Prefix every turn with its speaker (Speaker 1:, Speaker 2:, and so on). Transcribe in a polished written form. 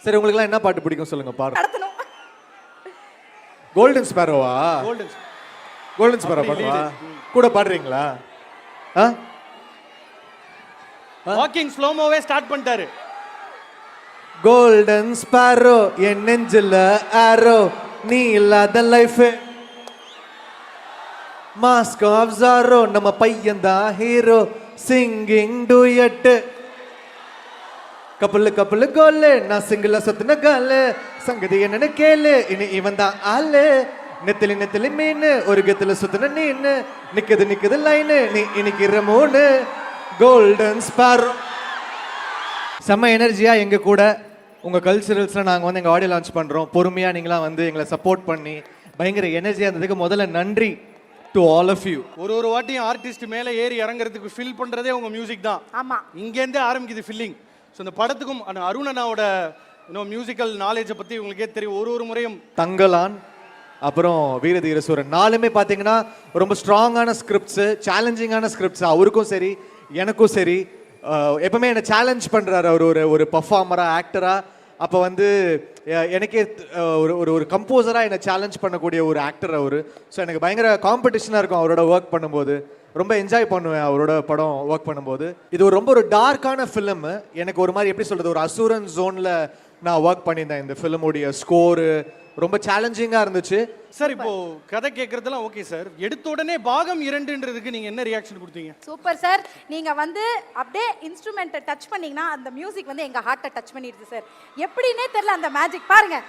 Speaker 1: சரி உங்களுக்குலாம் என்ன பாட்டு பிடிக்கும் சொல்லுங்க பாரு.
Speaker 2: நடத்தணும்.
Speaker 1: கோல்டன் ஸ்பேரோவா? கோல்டன் ஸ்பேரோ பாடுவா? கூட பாடுறீங்களா?
Speaker 3: வாக்கிங் ஸ்லோமோவே ஸ்டார்ட் பண்ணிட்டாரு.
Speaker 1: கோல்டன் ஸ்பேரோ என் நெஞ்சில ஆரோ நீ இல்லாத லைஃப் மாஸ்க் ஆஃப் ஜாரோ நம்ம பையன் தான் ஹீரோ சிங்கிங் டூயட் கப்பலு கப்பலு கோலு நான் சிங்கிள சொத்துன காலு சங்கதி என்னன்னு கேளு இனி இவன் தான் ஆளு நெத்திலி நெத்திலி மீன் ஒரு கத்துல சுத்துன நீன்னு நிக்குது நிக்குது லைனு நீ இன்னைக்கு மூணு கோல்டன் ஸ்பேரோ. செம்ம எனர்ஜியா எங்க கூட உங்க கல்ச்சுரல்ஸ்ல நாங்க வந்து எங்க ஆடியோ லான்ச் பண்றோம். பொறுமையா நீங்களாம் வந்து எங்களை சப்போர்ட் பண்ணி பயங்கர எனர்ஜியா இருந்ததுக்கு முதல்ல நன்றி டு ஆல் ஆஃப் யூ.
Speaker 3: ஒரு வாட்டியும் ஆர்டிஸ்ட் மேல ஏறி இறங்குறதுக்கு ஃபில் பண்றதே உங்க மியூசிக் தான்.
Speaker 2: ஆமா,
Speaker 3: இங்க இருந்தே ஆரம்பிக்குது ஃபில்லிங். ஸோ இந்த படத்துக்கும் அருண் அண்ணாவோட மியூசிக்கல் நாலேஜை பத்தி உங்களுக்கே தெரியும். ஒரு முறையும்
Speaker 1: தங்கலான் அப்புறம் வீரதீர சூரன் நாலுமே பார்த்தீங்கன்னா ரொம்ப ஸ்ட்ராங்கான ஸ்கிரிப்ட்ஸு, சேலஞ்சிங்கான ஸ்கிரிப்ட்ஸ். அவருக்கும் சரி எனக்கும் சரி எப்பவுமே என்னை சேலஞ்ச் பண்ணுறாரு அவர் ஒரு பர்ஃபார்மராக ஆக்டராக. அப்போ வந்து எனக்கே ஒரு கம்போசராக என்னை சேலஞ்ச் பண்ணக்கூடிய ஒரு ஆக்டர் அவர். ஸோ எனக்கு பயங்கர காம்படிஷனாக இருக்கும் அவரோட ஒர்க் பண்ணும்போது. ரொம்ப என்ஜாய் பண்ணுவேன் அவரோட படம் ஒர்க் பண்ணும்போது. இது ரொம்ப ஒரு டார்க்கான ஃபிலிம். எனக்கு ஒரு மாதிரி எப்படி சொல்கிறது, ஒரு அசூரன் ஜோனில் நான் ஒர்க் பண்ணியிருந்தேன். இந்த ஃபிலிமுடைய ஸ்கோரு ரொம்ப சேலஞ்சிங்காக இருந்துச்சு.
Speaker 3: சார் இப்போ கதை கேட்கறதெல்லாம் ஓகே சார். எடுத்த உடனே பாகம் 2ன்றதுக்கு நீங்க என்ன ரியாக்ஷன் கொடுத்தீங்க?
Speaker 2: Super sir. நீங்க வந்து அப்படியே இன்ஸ்ட்ருமெண்ட்டை டச் பண்ணீங்கன்னா அந்த மியூசிக் வந்து எங்க ஹார்ட்டை டச் பண்ணிடுது சார். எப்படின்னே தெரியல அந்த மேஜிக் பாருங்க.